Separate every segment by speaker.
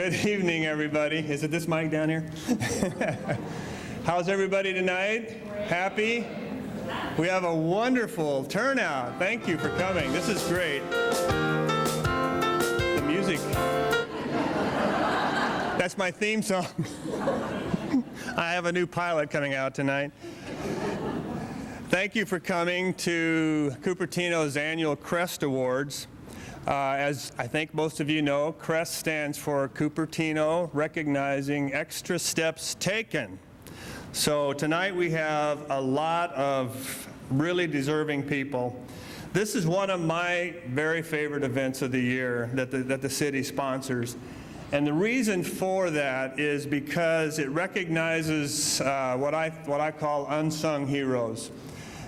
Speaker 1: Good evening, everybody. Is it this mic down here? How's everybody tonight? Happy? We have a wonderful turnout. Thank you for coming. This is great. The music. That's my theme song. I have a new pilot coming out tonight. Thank you for coming to Cupertino's annual CREST Awards. As I think most of you know, CREST stands for Cupertino Recognizing Extra Steps Taken. So tonight we have a lot of really deserving people. This is one of my very favorite events of the year that the city sponsors. And the reason for that is because it recognizes what I call unsung heroes.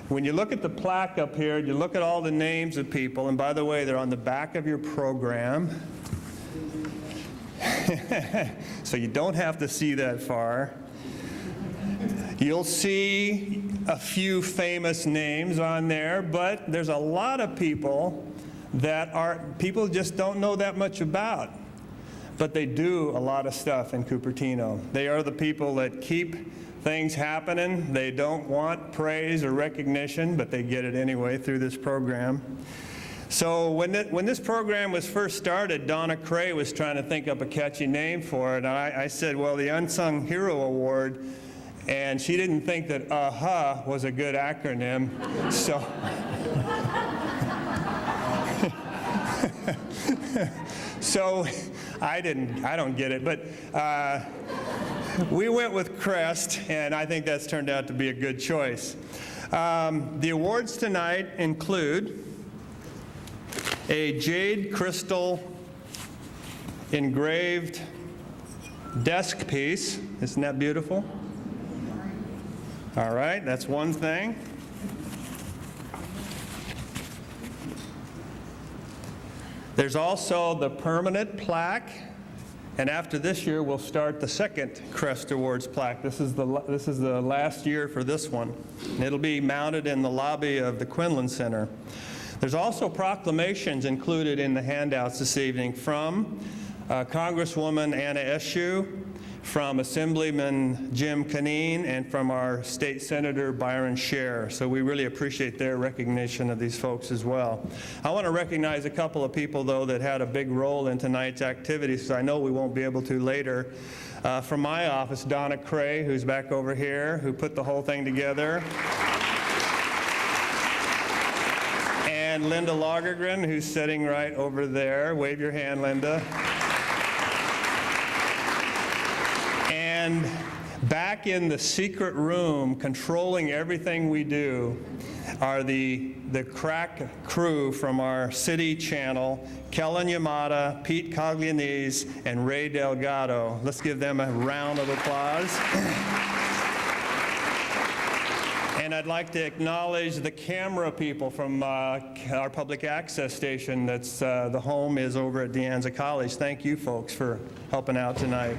Speaker 1: When you look at the plaque up here, you look at all the names of people, and by the way, they're on the back of your program. So you don't have to see that far. You'll see a few famous names on there, but there's a lot of people that people just don't know that much about. But they do a lot of stuff in Cupertino. They are the people that keep things happening. They don't want praise or recognition, but they get it anyway through this program. So when this program was first started, Donna Cray was trying to think up a catchy name for it, and I said, well, the Unsung Hero Award, and she didn't think that AHA was a good acronym, so so I don't get it, but we went with CREST, and I think that's turned out to be a good choice. The awards tonight include a jade crystal engraved desk piece. Isn't that beautiful? All right, that's one thing. There's also the permanent plaque. And after this year, we'll start the second CREST Awards plaque. This is the last year for this one. And it'll be mounted in the lobby of the Quinlan Center. There's also proclamations included in the handouts this evening from Congresswoman Anna Eshoo, from Assemblyman Jim Caneen, and from our State Senator Byron Scher. So we really appreciate their recognition of these folks as well. I want to recognize a couple of people, though, that had a big role in tonight's activities, because I know we won't be able to later. From my office, Donna Cray, who's back over here, who put the whole thing together. And Linda Lagergren, who's sitting right over there. Wave your hand, Linda. And back in the secret room, controlling everything we do, are the crack crew from our city channel, Kellen Yamada, Pete Coglianese, and Ray Delgado. Let's give them a round of applause. And I'd like to acknowledge the camera people from our public access station. That's the home is over at De Anza College. Thank you folks for helping out tonight.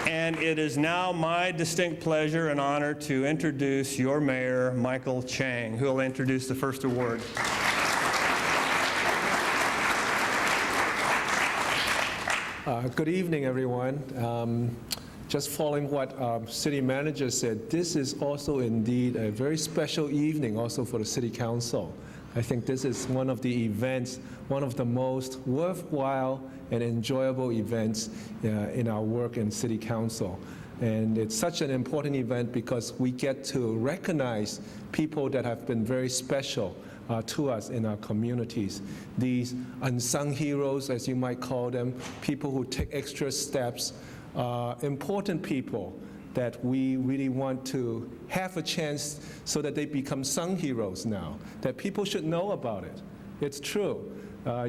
Speaker 1: And it is now my distinct pleasure and honor to introduce your mayor, Michael Chang, who will introduce the first award.
Speaker 2: Good evening, everyone. Just following what city manager said, this is also indeed a very special evening also for the city council. I think this is one of the events, one of the most worthwhile and enjoyable events in our work in City Council. And it's such an important event because we get to recognize people that have been very special to us in our communities. These unsung heroes, as you might call them, people who take extra steps, important people that we really want to have a chance so that they become sung heroes now, that people should know about it. It's true.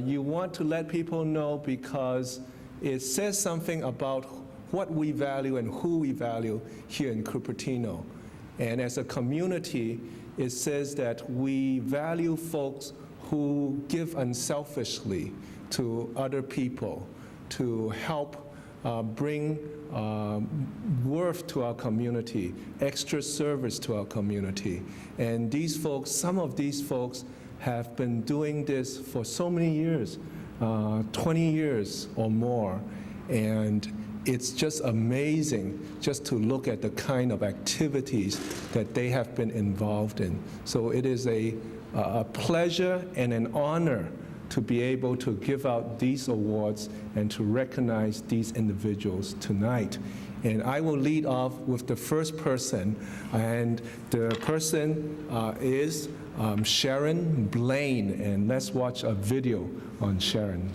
Speaker 2: You want to let people know because it says something about what we value and who we value here in Cupertino. And as a community, it says that we value folks who give unselfishly to other people to help bring worth to our community, extra service to our community. And these folks, some of these folks have been doing this for so many years, 20 years or more, and it's just amazing just to look at the kind of activities that they have been involved in. So it is a pleasure and an honor to be able to give out these awards and to recognize these individuals tonight. And I will lead off with the first person, and the person is Sharon Blaine, and let's watch a video on Sharon.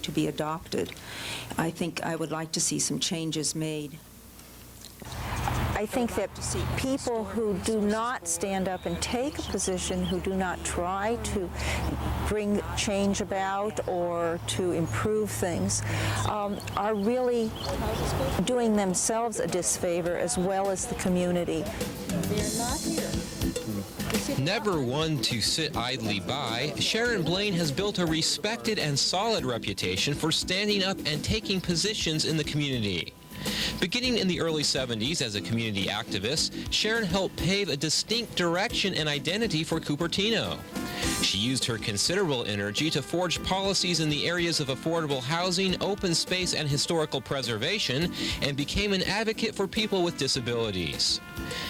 Speaker 3: To be adopted. I think I would like to see some changes made.
Speaker 4: I think that people who do not stand up and take a position, who do not try to bring change about or to improve things, are really doing themselves a disfavor as well as the community.
Speaker 5: Never one to sit idly by, Sharon Blaine has built a respected and solid reputation for standing up and taking positions in the community. Beginning in the early 70s as a community activist, Sharon helped pave a distinct direction and identity for Cupertino. She used her considerable energy to forge policies in the areas of affordable housing, open space, and historical preservation, and became an advocate for people with disabilities.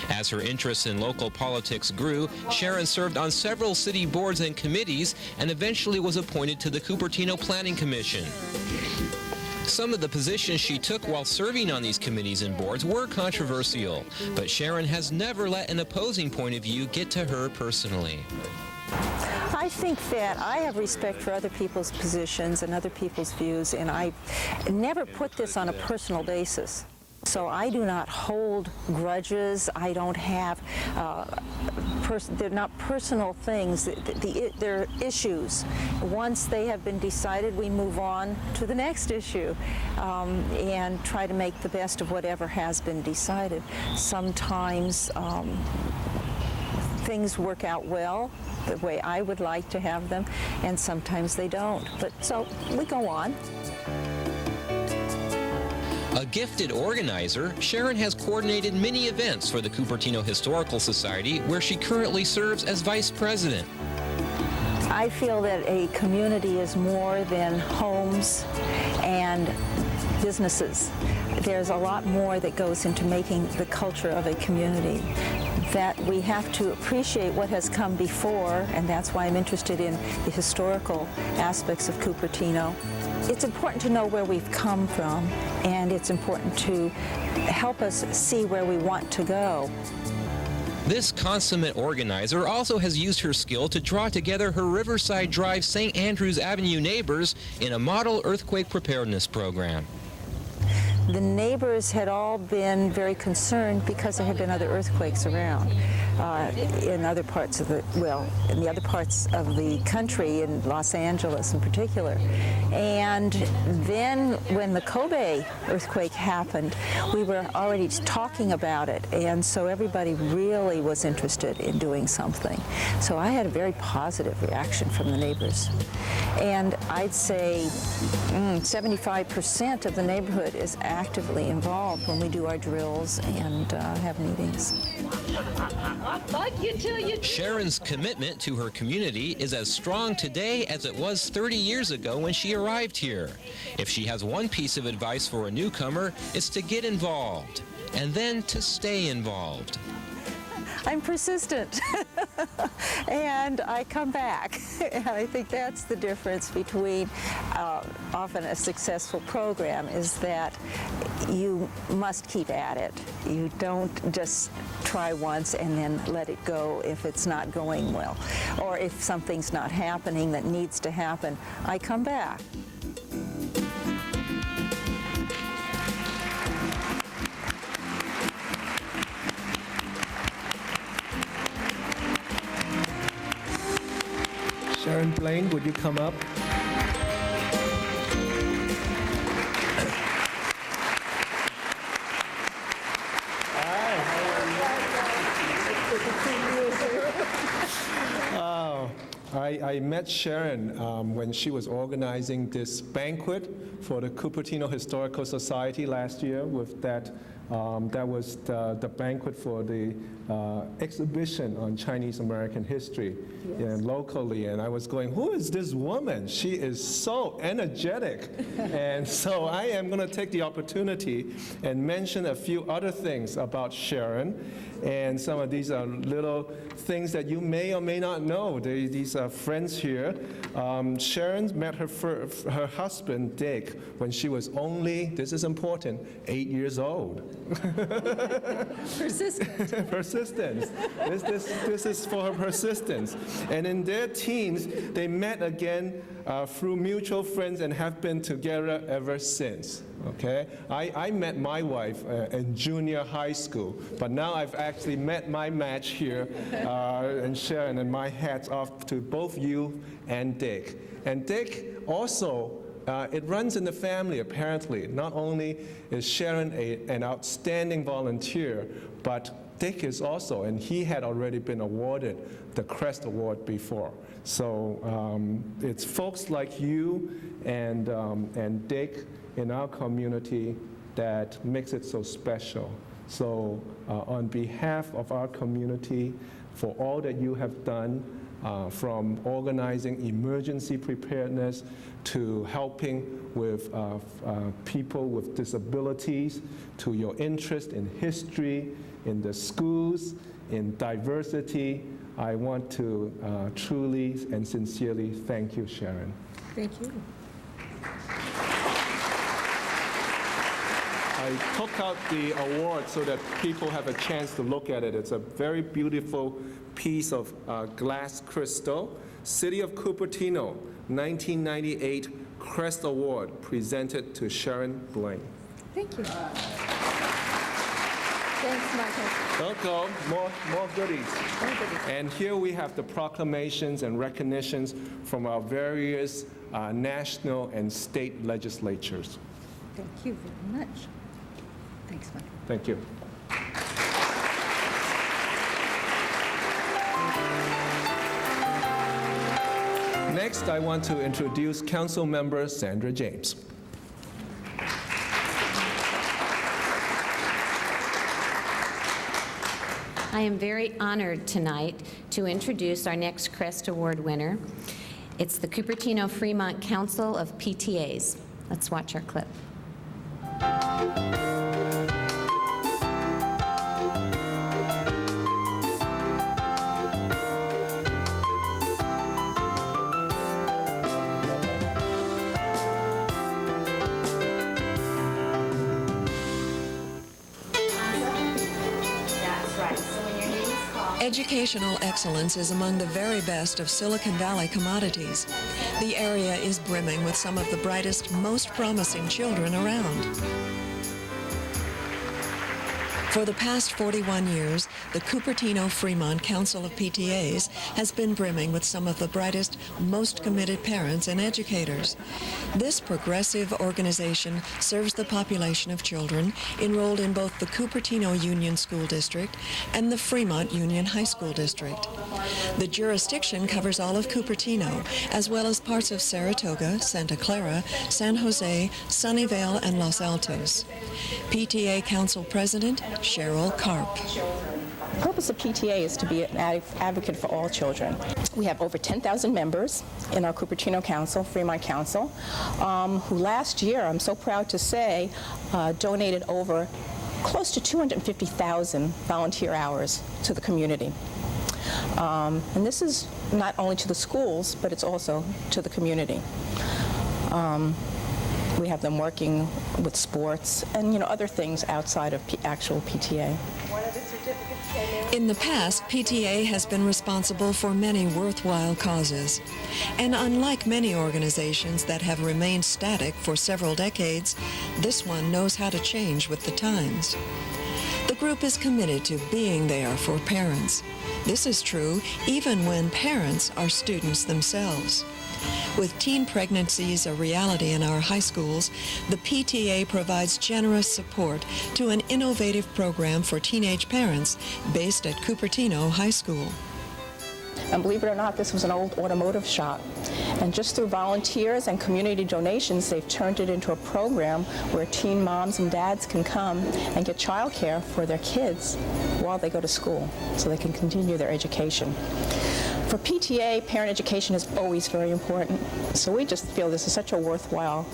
Speaker 5: As her interest in local politics grew, Sharon served on several city boards and committees and eventually was appointed to the Cupertino Planning Commission. Some of the positions she took while serving on these committees and boards were controversial, but Sharon has never let an opposing point of view get to her personally.
Speaker 4: I think that I have respect for other people's positions and other people's views, and I never put this on a personal basis. So I do not hold grudges. I don't have, they're not personal things. They're issues. Once they have been decided, we move on to the next issue and try to make the best of whatever has been decided. Sometimes things work out well, the way I would like to have them, and sometimes they don't. But so we go on.
Speaker 5: A gifted organizer, Sharon has coordinated many events for the Cupertino Historical Society, where she currently serves as vice president.
Speaker 4: I feel that a community is more than homes and businesses. There's a lot more that goes into making the culture of a community, that we have to appreciate what has come before, and that's why I'm interested in the historical aspects of Cupertino. It's important to know where we've come from, and it's important to help us see where we want to go.
Speaker 5: This consummate organizer also has used her skill to draw together her Riverside Drive St. Andrews Avenue neighbors in a model earthquake preparedness program.
Speaker 4: The neighbors had all been very concerned because there had been other earthquakes around in other parts of the, well, in the other parts of the country, in Los Angeles in particular. And then when the Kobe earthquake happened, we were already talking about it, and so everybody really was interested in doing something. So I had a very positive reaction from the neighbors. And I'd say 75% of the neighborhood is actively involved when we do our drills and have meetings.
Speaker 5: Sharon's commitment to her community is as strong today as it was 30 years ago when she arrived here. If she has one piece of advice for a newcomer, it's to get involved, and then to stay involved.
Speaker 4: I'm persistent, and I come back. And I think that's the difference between often a successful program, is that you must keep at it. You don't just try once and then let it go if it's not going well, or if something's not happening that needs to happen. I come back.
Speaker 2: Sharon Blaine, would you come up? I met Sharon when she was organizing this banquet for the Cupertino Historical Society last year. With that was the banquet for the exhibition on Chinese American history locally. And I was going, who is this woman? She is so energetic. And so I am going to take the opportunity and mention a few other things about Sharon. And some of these are little things that you may or may not know. These are friends here. Sharon met her husband, Dick, when she was only, this is important, 8 years old. Persistence. This is for her persistence. And in their teens, they met again through mutual friends and have been together ever since. Okay, I met my wife in junior high school, but now I've actually met my match here, and Sharon, and my hats off to both you and Dick. And Dick also, it runs in the family apparently. Not only is Sharon an outstanding volunteer, but Dick is also, and he had already been awarded the CREST Award before. So it's folks like you and Dick in our community that makes it so special. So on behalf of our community, for all that you have done, from organizing emergency preparedness to helping with people with disabilities, to your interest in history, in the schools, in diversity, I want to truly and sincerely thank you, Sharon.
Speaker 4: Thank you.
Speaker 2: I took out the award so that people have a chance to look at it. It's a very beautiful piece of glass crystal. City of Cupertino, 1998 CREST Award, presented to Sharon Blaine.
Speaker 4: Thank you. Thanks, Michael.
Speaker 2: Don't go, more goodies. And here we have the proclamations and recognitions from our various national and state legislatures.
Speaker 4: Thank you very much. Thanks, Michael.
Speaker 2: Thank you. Next, I want to introduce Council Member Sandra James.
Speaker 6: I am very honored tonight to introduce our next CREST Award winner. It's the Cupertino-Fremont Council of PTAs. Let's watch our clip.
Speaker 7: Educational excellence is among the very best of Silicon Valley commodities. The area is brimming with some of the brightest, most promising children around. For the past 41 years, the Cupertino-Fremont Council of PTAs has been brimming with some of the brightest, most committed parents and educators. This progressive organization serves the population of children enrolled in both the Cupertino Union School District and the Fremont Union High School District. The jurisdiction covers all of Cupertino, as well as parts of Saratoga, Santa Clara, San Jose, Sunnyvale, and Los Altos. PTA Council President Cheryl Karp.
Speaker 8: The purpose of PTA is to be an advocate for all children. We have over 10,000 members in our Cupertino Council, Fremont Council, who last year, I'm so proud to say, donated over close to 250,000 volunteer hours to the community. And this is not only to the schools, but it's also to the community. We have them working with sports and other things outside of actual PTA.
Speaker 7: In the past, PTA has been responsible for many worthwhile causes. And unlike many organizations that have remained static for several decades, this one knows how to change with the times. The group is committed to being there for parents. This is true even when parents are students themselves. With teen pregnancies a reality in our high schools, the PTA provides generous support to an innovative program for teenage parents based at Cupertino High School.
Speaker 8: And believe it or not, this was an old automotive shop. And just through volunteers and community donations, they've turned it into a program where teen moms and dads can come and get childcare for their kids while they go to school, so they can continue their education. For PTA, parent education is always very important, so we just feel this is such a worthwhile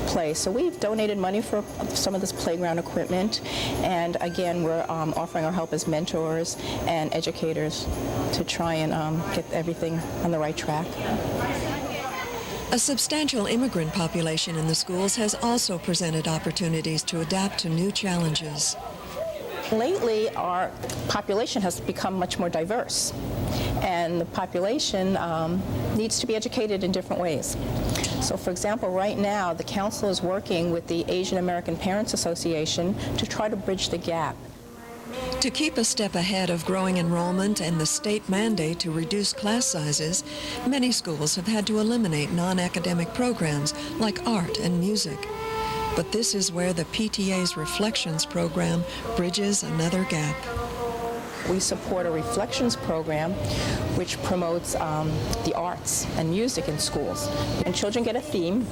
Speaker 8: place. So we've donated money for some of this playground equipment, and again, we're offering our help as mentors and educators to try and get everything on the right track.
Speaker 7: A substantial immigrant population in the schools has also presented opportunities to adapt to new challenges.
Speaker 8: Lately, our population has become much more diverse, and the population needs to be educated in different ways. So, for example, right now, the council is working with the Asian American Parents Association to try to bridge the gap.
Speaker 7: To keep a step ahead of growing enrollment and the state mandate to reduce class sizes, many schools have had to eliminate non-academic programs like art and music. But this is where the PTA's Reflections program bridges another gap.
Speaker 8: We support a Reflections program which promotes the arts and music in schools. And children get a theme,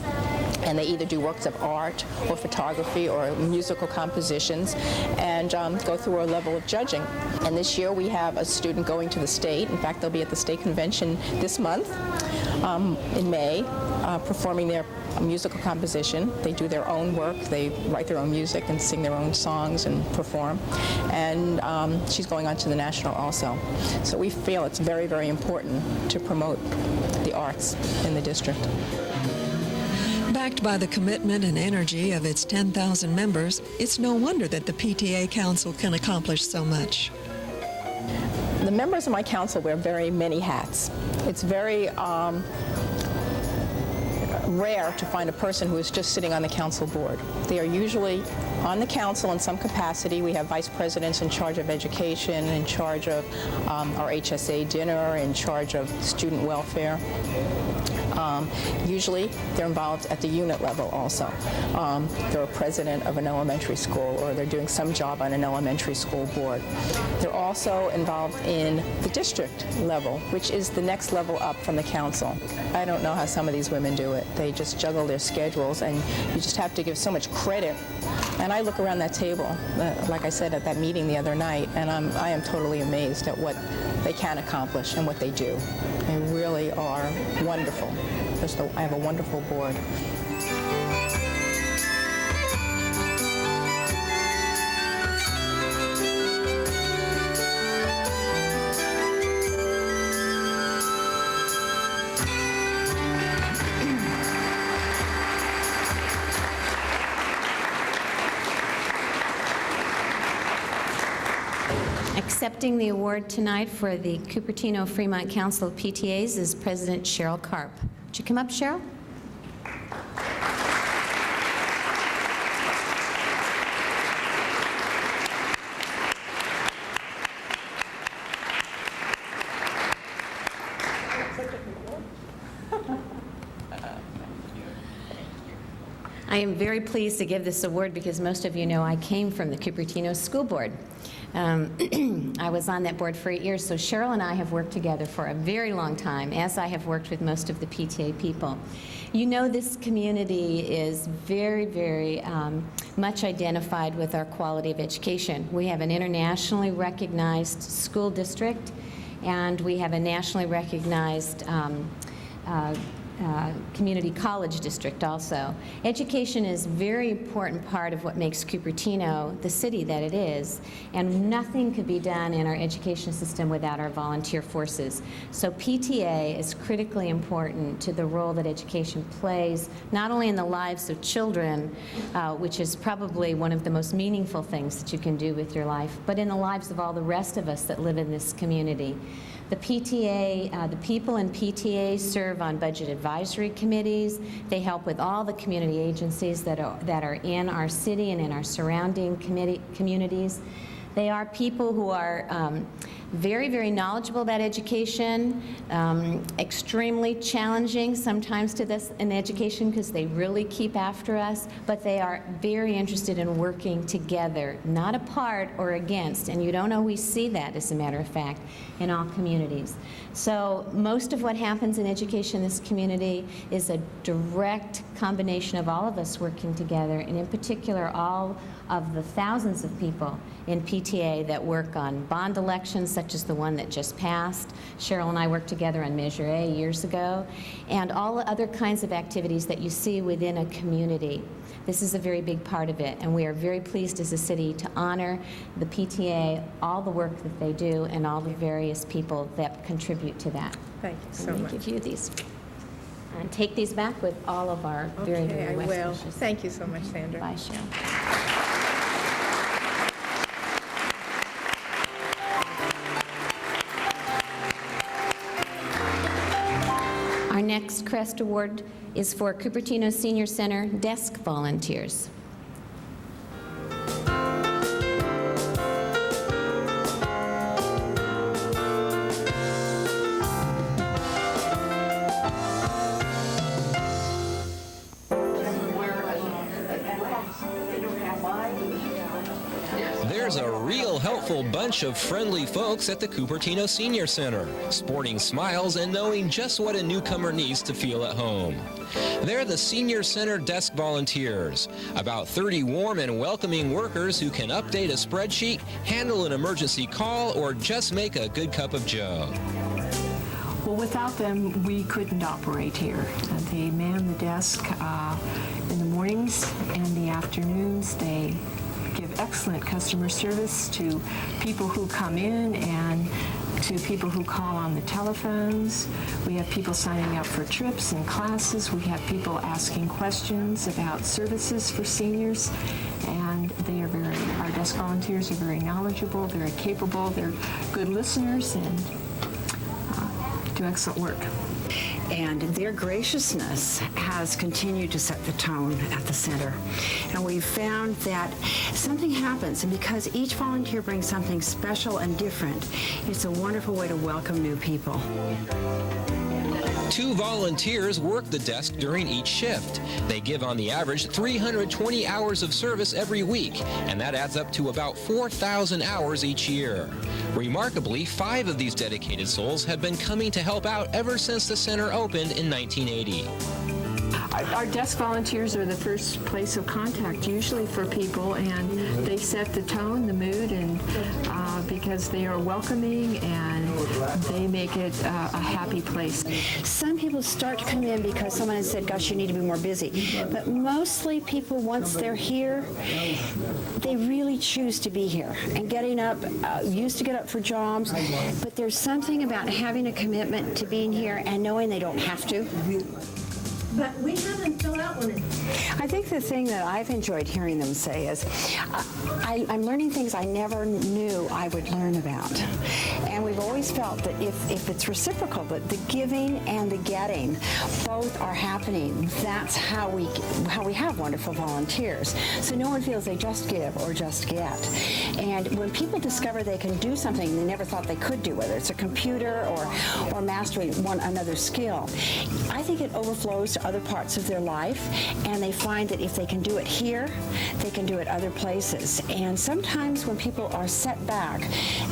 Speaker 8: and they either do works of art or photography or musical compositions and go through a level of judging. And this year we have a student going to the state. In fact, they'll be at the state convention this month in May, performing their musical composition. They do their own work. They write their own music and sing their own songs and perform. And she's going on to the national also. So we feel it's very, very important to promote the arts in the district.
Speaker 7: Backed by the commitment and energy of its 10,000 members, it's no wonder that the PTA Council can accomplish so much.
Speaker 8: The members of my council wear very many hats. It's very rare to find a person who is just sitting on the council board. They are usually on the council in some capacity. We have vice presidents in charge of education, in charge of our HSA dinner, in charge of student welfare. Usually they're involved at the unit level also. They're a president of an elementary school, or they're doing some job on an elementary school board. They're also involved in the district level, which is the next level up from the council. I don't know how some of these women do it. They just juggle their schedules, and you just have to give so much credit. And I look around that table, like I said at that meeting the other night, and I am totally amazed at what they can accomplish and what they do. They really are wonderful. I have a wonderful board.
Speaker 6: Accepting the award tonight for the Cupertino-Fremont Council of PTAs is President Cheryl Karp. Would you come up, Cheryl? I am very pleased to give this award because most of you know I came from the Cupertino School Board. I was on that board for 8 years, so Cheryl and I have worked together for a very long time, as I have worked with most of the PTA people. You know, this community is very, very much identified with our quality of education. We have an internationally recognized school district, and we have a nationally recognized community college district also. Education is a very important part of what makes Cupertino the city that it is, and nothing could be done in our education system without our volunteer forces. So PTA is critically important to the role that education plays, not only in the lives of children, which is probably one of the most meaningful things that you can do with your life, but in the lives of all the rest of us that live in this community. The PTA, the people in PTA serve on budget advisory committees. They help with all the community agencies that are in our city and in our surrounding communities. They are people who are very, very knowledgeable about education, extremely challenging sometimes to this in education because they really keep after us, but they are very interested in working together, not apart or against, and you don't always see that, as a matter of fact, in all communities. So most of what happens in education in this community is a direct combination of all of us working together, and in particular all of the thousands of people in PTA that work on bond elections such as the one that just passed. Cheryl and I worked together on Measure A years ago, and all the other kinds of activities that you see within a community. This is a very big part of it, and we are very pleased as a city to honor the PTA, all the work that they do, and all the various people that contribute to that.
Speaker 9: Thank you so
Speaker 6: Let me
Speaker 9: much.
Speaker 6: give you these. And take these back with all of our very,
Speaker 9: Okay,
Speaker 6: very
Speaker 9: I
Speaker 6: best
Speaker 9: will.
Speaker 6: wishes.
Speaker 9: Thank you so much, Sandra.
Speaker 6: Bye, Cheryl. Our next CREST Award is for Cupertino Senior Center desk volunteers.
Speaker 5: There's a real helpful bunch of friendly folks at the Cupertino Senior Center, sporting smiles and knowing just what a newcomer needs to feel at home. They're the Senior Center desk volunteers, about 30 warm and welcoming workers who can update a spreadsheet, handle an emergency call, or just make a good cup of joe.
Speaker 10: Well, without them, we couldn't operate here. They man the desk in the mornings and the afternoons. They give excellent customer service to people who come in and to people who call on the telephones. We have people signing up for trips and classes. We have people asking questions about services for seniors. And they are our desk volunteers are very knowledgeable, very capable, they're good listeners, and do excellent work.
Speaker 11: And their graciousness has continued to set the tone at the center. And we've found that something happens, and because each volunteer brings something special and different, it's a wonderful way to welcome new people.
Speaker 5: 2 volunteers work the desk during each shift. They give on the average 320 hours of service every week, and that adds up to about 4,000 hours each year. Remarkably, 5 of these dedicated souls have been coming to help out ever since the center opened in 1980.
Speaker 10: Our desk volunteers are the first place of contact usually for people, and they set the tone, the mood, and because they are welcoming and they make it a happy place.
Speaker 11: Some people start to come in because someone has said, gosh, you need to be more busy. But mostly people, once they're here, they really choose to be here. And getting up, used to get up for jobs, but there's something about having a commitment to being here and knowing they don't have to.
Speaker 12: But we haven't filled out one.
Speaker 11: I think the thing that I've enjoyed hearing them say is, I'm learning things I never knew I would learn about. And we've always felt that if it's reciprocal, that the giving and the getting both are happening, that's how we have wonderful volunteers. So no one feels they just give or just get. And when people discover they can do something they never thought they could do, whether it's a computer or mastering another skill, I think it overflows to other parts of their life, and they find that if they can do it here, they can do it other places. And sometimes when people are set back,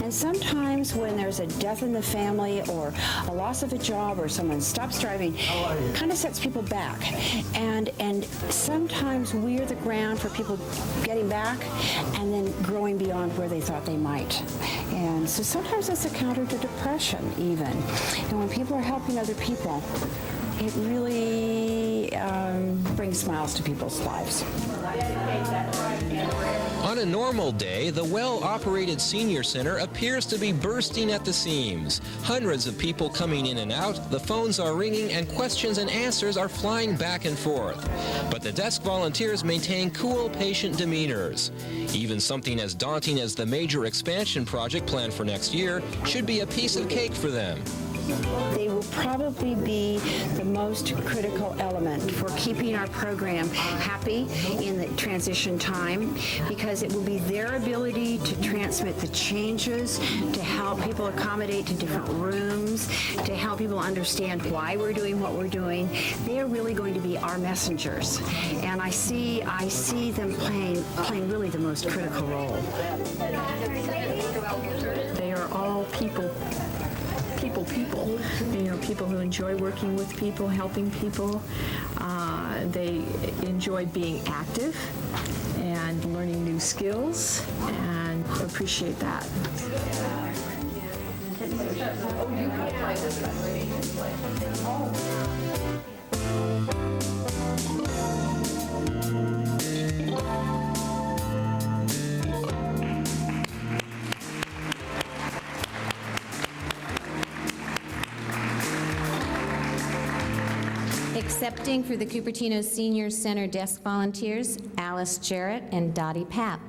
Speaker 11: and sometimes when there's a death in the family or a loss of a job or someone stops driving, kind of sets people back. And sometimes we're the ground for people getting back and then growing beyond where they thought they might. And so sometimes it's a counter to depression even. And when people are helping other people, it really brings smiles to people's lives.
Speaker 5: On a normal day, the well-operated senior center appears to be bursting at the seams. Hundreds of people coming in and out, the phones are ringing, and questions and answers are flying back and forth. But the desk volunteers maintain cool, patient demeanors. Even something as daunting as the major expansion project planned for next year should be a piece of cake for them.
Speaker 11: they will probably be the most critical element for keeping our program happy in the transition time, because it will be their ability to transmit the changes, to help people accommodate to different rooms, to help people understand why we're doing what we're doing. They are really going to be our messengers, and I see them playing really the most critical role.
Speaker 10: They are all people. You know, people who enjoy working with people, helping people. They enjoy being active and learning new skills, and appreciate that.
Speaker 6: Accepting for the Cupertino Senior Center desk volunteers, Alice Jarrett and Dottie Papp.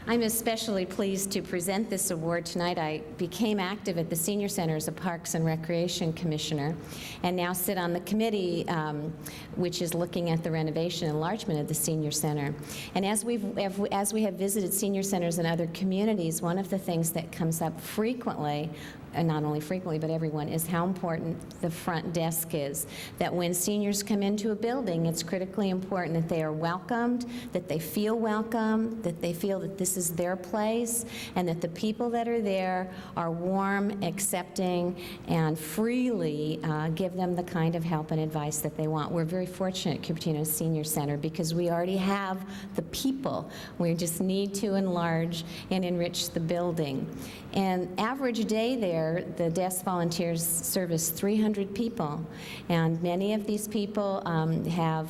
Speaker 6: I'm especially pleased to present this award tonight. I became active at the Senior Center as a Parks and Recreation Commissioner, and now sit on the committee which is looking at the renovation and enlargement of the Senior Center. And as we have visited senior centers in other communities, one of the things that comes up frequently, and not only frequently, but everyone, is how important the front desk is. That when seniors come into a building, it's critically important that they are welcomed, that they feel welcome, that they feel that this is their place, and that the people that are there are warm, accepting, and freely give them the kind of help and advice that they want. We're very fortunate at Cupertino Senior Center because we already have the people. We just need to enlarge and enrich the building. And average day there, the desk volunteers service 300 people, and many of these people have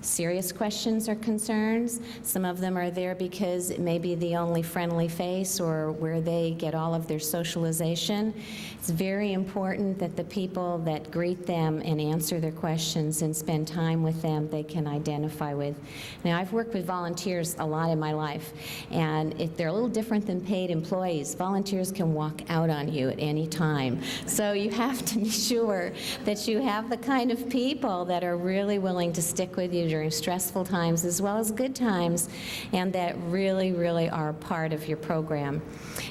Speaker 6: serious questions or concerns. Some of them are there because it may be the only friendly face or where they get all of their socialization. It's very important that the people that greet them and answer their questions and spend time with them, they can identify with. Now, I've worked with volunteers a lot in my life, and they're a little different than paid employees. Volunteers can walk out on you at any time. So you have to be sure that you have the kind of people that are really willing to stick with you during stressful times as well as good times, and that really, really are part of your program.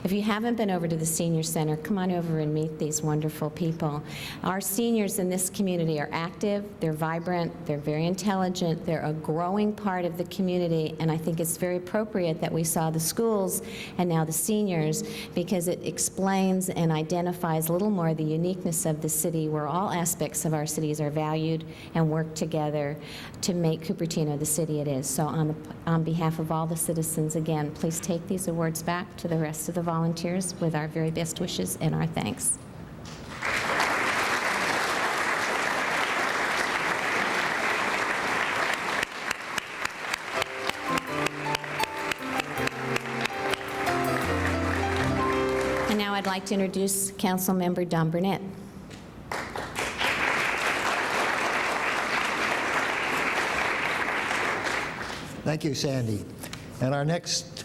Speaker 6: If you haven't been over to the Senior Center, come on over and meet these wonderful people. Our seniors in this community are active, they're vibrant, they're very intelligent, they're a growing part of the community, and I think it's very appropriate that we saw the schools and now the seniors, because it explains and identifies a little more the uniqueness of the city, where all aspects of our cities are valued and work together to make Cupertino the city it is. So on behalf of all the citizens, again, please take these awards back to the rest of the volunteers with our very best wishes and our thanks. And now I'd like to introduce Councilmember Don Burnett.
Speaker 9: Thank you, Sandy. And our next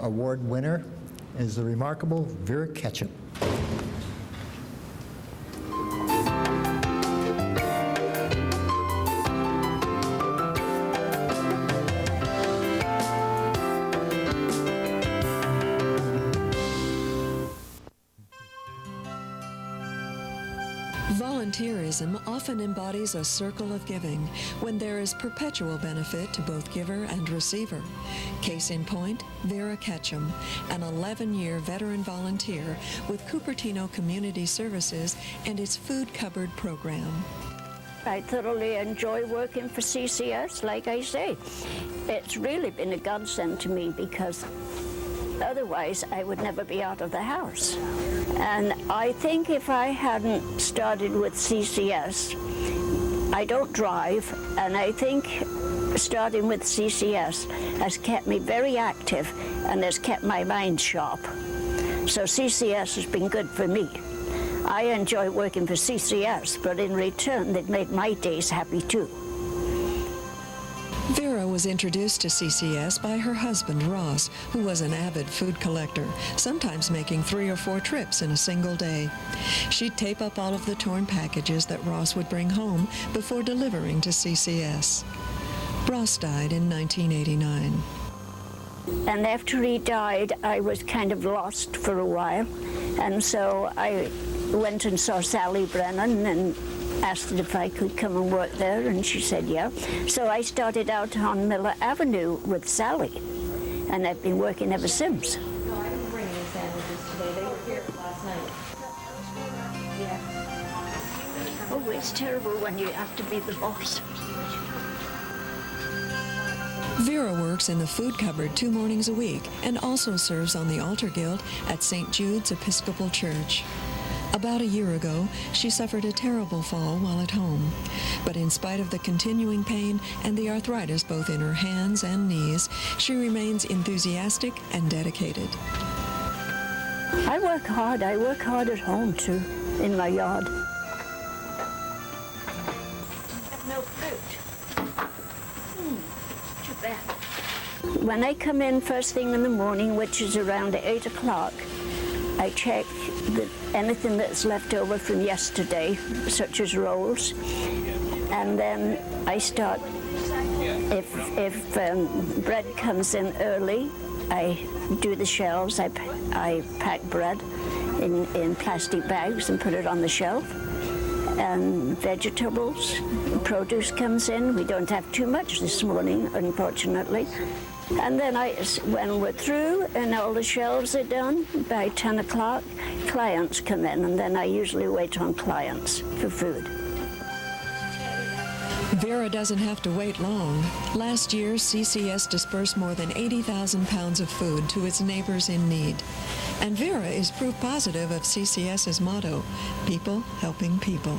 Speaker 9: award winner is the remarkable Vera Ketchum.
Speaker 7: Volunteerism often embodies a circle of giving when there is perpetual benefit to both giver and receiver. Case in point, Vera Ketchum, an 11-year veteran volunteer with Cupertino Community Services and its food cupboard program.
Speaker 13: I thoroughly enjoy working for CCS, like I say. It's really been a godsend to me because otherwise I would never be out of the house. And I think if I hadn't started with CCS, I don't drive, and I think starting with CCS has kept me very active and has kept my mind sharp. So CCS has been good for me. I enjoy working for CCS, but in return, they've made my days happy too.
Speaker 7: Vera was introduced to CCS by her husband, Ross, who was an avid food collector, sometimes making 3 or 4 trips in a single day. She'd tape up all of the torn packages that Ross would bring home before delivering to CCS. Ross died in 1989.
Speaker 13: And after he died, I was kind of lost for a while. And so I went and saw Sally Brennan and asked her if I could come and work there, and she said yeah. So I started out on Miller Avenue with Sally, and I've been working ever since.
Speaker 6: No, I didn't bring any sandwiches today. They were here last night.
Speaker 13: Yeah. Oh, it's terrible when you have to be the boss.
Speaker 7: Vera works in the food cupboard 2 mornings a week and also serves on the altar guild at St. Jude's Episcopal Church. About a year ago, she suffered a terrible fall while at home. But in spite of the continuing pain and the arthritis both in her hands and knees, she remains enthusiastic and dedicated.
Speaker 13: I work hard. I work hard at home, too, in my yard. No fruit. Too bad. When I come in first thing in the morning, which is around 8 o'clock, I check anything that's left over from yesterday, such as rolls, and then I start, if bread comes in early, I do the shelves. I pack bread in plastic bags and put it on the shelf. And vegetables, produce comes in. We don't have too much this morning, unfortunately. And then when we're through and all the shelves are done, by 10 o'clock, clients come in, and then I usually wait on clients for food.
Speaker 7: Vera doesn't have to wait long. Last year, CCS dispersed more than 80,000 pounds of food to its neighbors in need. And Vera is proof positive of CCS's motto, people helping people.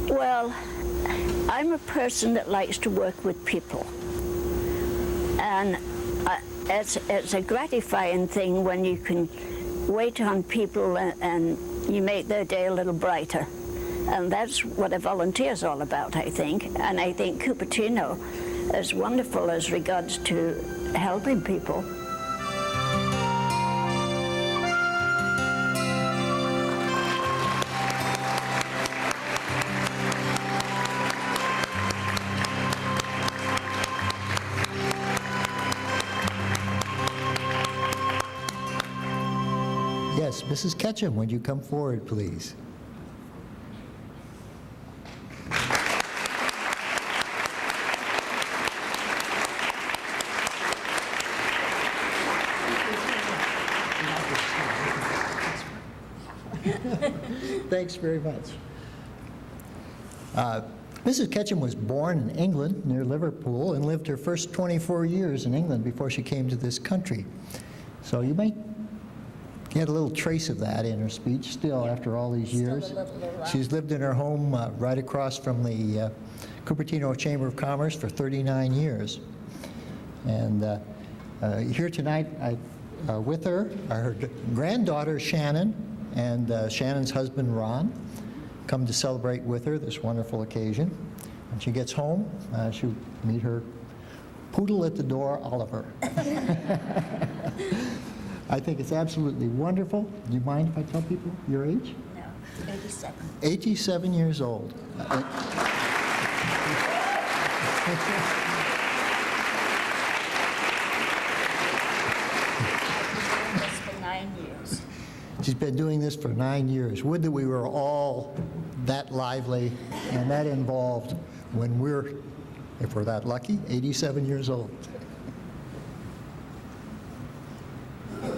Speaker 13: Well, I'm a person that likes to work with people. And it's a gratifying thing when you can wait on people and you make their day a little brighter. And that's what a volunteer is all about, I think. And I think Cupertino is wonderful as regards to helping people.
Speaker 9: Yes, Mrs. Ketchum, would you come forward, please? Thanks very much. Mrs. Ketchum was born in England, near Liverpool, and lived her first 24 years in England before she came to this country. So you might get a little trace of that in her speech still after all these years. She's lived in her home right across from the Cupertino Chamber of Commerce for 39 years. And here tonight with her are her granddaughter Sharon and Shannon's husband Ron. Come to celebrate with her this wonderful occasion. When she gets home, she'll meet her poodle at the door, Oliver. I think it's absolutely wonderful. Do you mind if I tell people your age?
Speaker 13: No, 87.
Speaker 9: 87 years old.
Speaker 13: For 9 years.
Speaker 9: She's been doing this for 9 years. Would that we were all that lively and that involved when we're, if we're that lucky, 87 years old.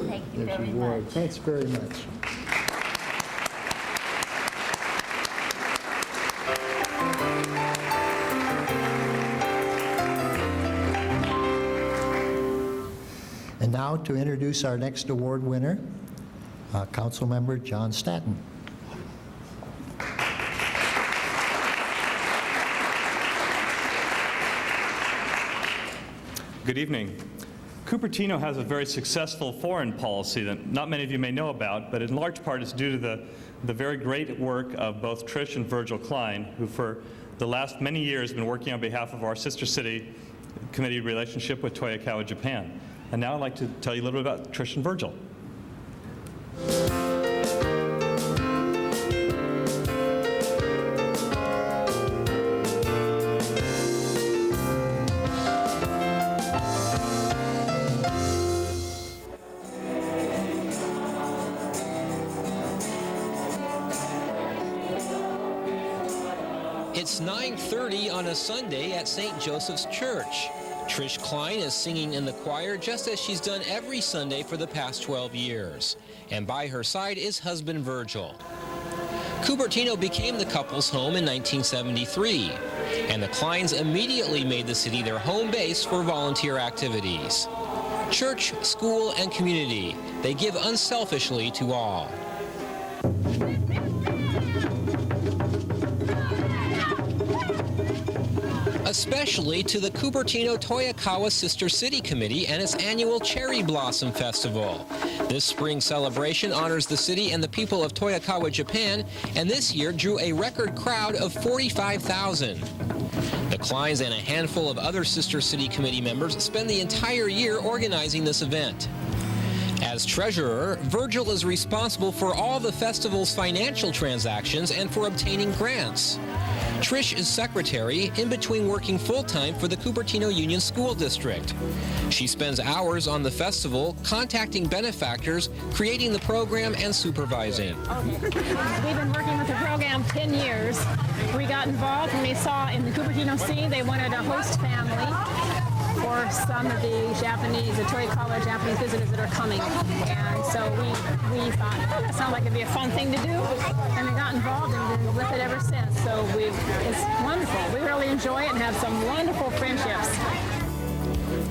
Speaker 13: Thank you
Speaker 9: There's
Speaker 13: very
Speaker 9: your award.
Speaker 13: much.
Speaker 9: Thanks very much. And now to introduce our next award winner, Council Member John Statton.
Speaker 14: Good evening. Cupertino has a very successful foreign policy that not many of you may know about, but in large part it's due to the very great work of both Trish and Virgil Klein, who for the last many years have been working on behalf of our sister city committee relationship with Toyokawa, Japan. And now I'd like to tell you a little bit about Trish and Virgil.
Speaker 5: It's 9:30 on a Sunday at St. Joseph's Church. Trish Klein is singing in the choir just as she's done every Sunday for the past 12 years. And by her side is husband Virgil. Cupertino became the couple's home in 1973, and the Kleins immediately made the city their home base for volunteer activities. Church, school, and community, they give unselfishly to all. Especially to the Cupertino-Toyokawa Sister City Committee and its annual Cherry Blossom Festival. This spring celebration honors the city and the people of Toyokawa, Japan, and this year drew a record crowd of 45,000. The Kleins and a handful of other Sister City Committee members spend the entire year organizing this event. As treasurer, Virgil is responsible for all the festival's financial transactions and for obtaining grants. Trish is secretary, in between working full-time for the Cupertino Union School District. She spends hours on the festival, contacting benefactors, creating the program, and supervising.
Speaker 15: We've been working with the program 10 years. We got involved when we saw in the Cupertino scene they wanted a host family for some of the Japanese, the Toyokawa Japanese visitors that are coming. And so we thought, that sounded like it'd be a fun thing to do. And we got involved and been with it ever since. So it's wonderful. We really enjoy it and have some wonderful friendships.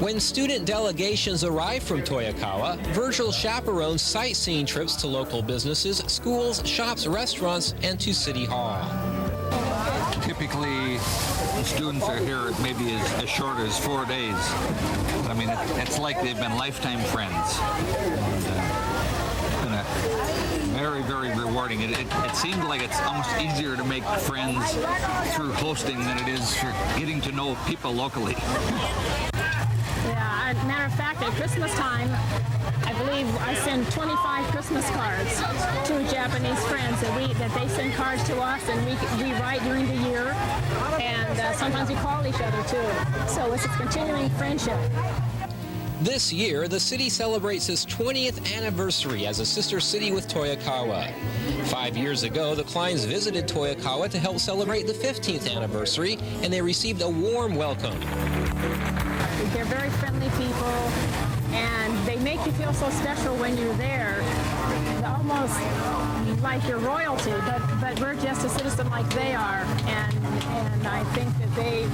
Speaker 5: When student delegations arrive from Toyokawa, Virgil chaperones sightseeing trips to local businesses, schools, shops, restaurants, and to City Hall.
Speaker 16: Typically, the students are here maybe as short as 4 days. I mean, it's like they've been lifetime friends. It's been very, very rewarding. It seems like it's almost easier to make friends through hosting than it is for getting to know people locally.
Speaker 15: Yeah, as a matter of fact, at Christmas time, I believe I send 25 Christmas cards to Japanese friends that they send cards to us, and we write during the year, and sometimes we call each other too. So it's a continuing friendship.
Speaker 5: This year, the city celebrates its 20th anniversary as a sister city with Toyokawa. 5 years ago, the Kleins visited Toyokawa to help celebrate the 15th anniversary, and they received a warm welcome.
Speaker 15: They're very friendly people, and they make you feel so special when you're there, almost like you're royalty, but we're just a citizen like they are, and I think that they